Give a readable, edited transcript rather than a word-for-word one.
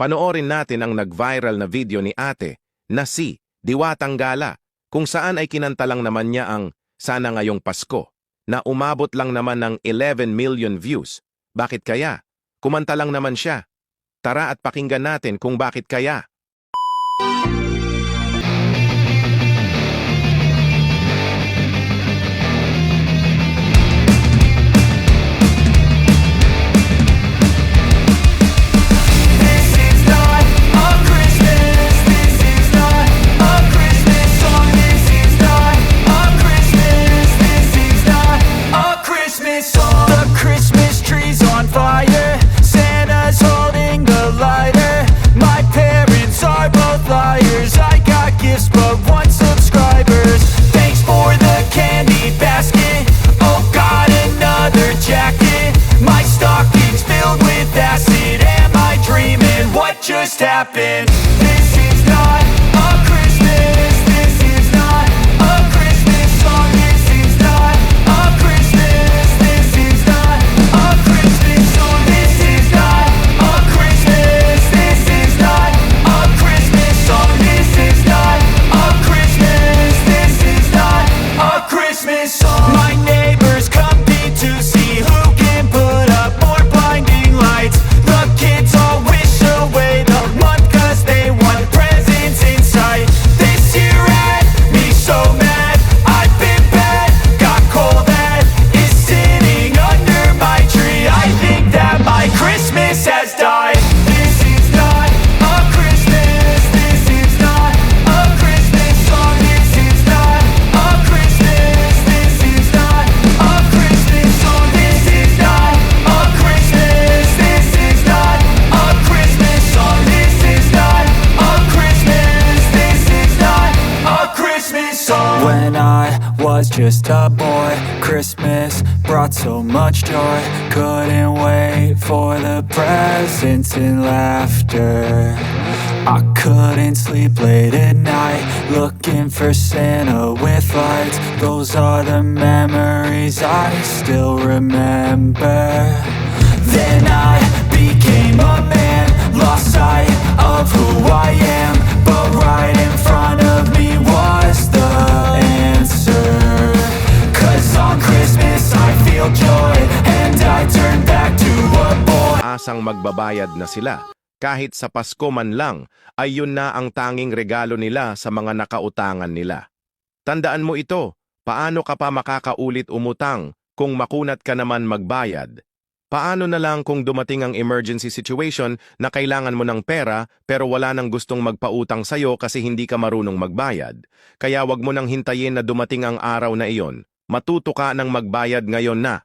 Panoorin natin ang nag-viral na video ni ate na si Diwatang Gala, kung saan ay kinanta lang naman niya ang Sana Ngayong Pasko, na umabot lang naman ng 11 million views. Bakit kaya? Kumanta lang naman siya. Tara at pakinggan natin kung bakit kaya. The Christmas tree's on fire, Santa's holding the lighter. My parents are both liars, I got gifts but one subscribers. Thanks for the candy basket, oh got another jacket. My stocking's filled with acid, am I dreaming? What just happened? This is not a Christmas, this is not a Christmas song. This is not a Christmas, this is not a Christmas song. This is not a Christmas, this is not a Christmas song. This is not a Christmas, this is not a Christmas song. My neighbors compete to see who can put up more blinding lights. The kids all wish away the month cause they want presents in sight. This year had me so mad, I've been bad, got coal that is sitting under my tree. I think that my Christmas has died. This is not a Christmas, this is not a Christmas song. This is not a Christmas, this is not a Christmas song. This is not a Christmas, this is not a Christmas song. This is not a Christmas, this is not a Christmas song. When I was just a boy, Christmas brought so much joy. Couldn't wait for the presents and laughter. I couldn't sleep late at night, looking for Santa with lights. Those are the memories I still remember. Then I became a man, lost sight of who I am. But right in front of me was the answer. Cause on Christmas I feel joy, and I turn back to a boy. Asang magbabayad na sila. Kahit sa Pasko man lang, ay yun na ang tanging regalo nila sa mga nakautangan nila. Tandaan mo ito, paano ka pa makakaulit umutang kung makunat ka naman magbayad? Paano na lang kung dumating ang emergency situation na kailangan mo ng pera pero wala nang gustong magpautang sa'yo kasi hindi ka marunong magbayad? Kaya wag mo nang hintayin na dumating ang araw na iyon. Matuto ka ng magbayad ngayon na.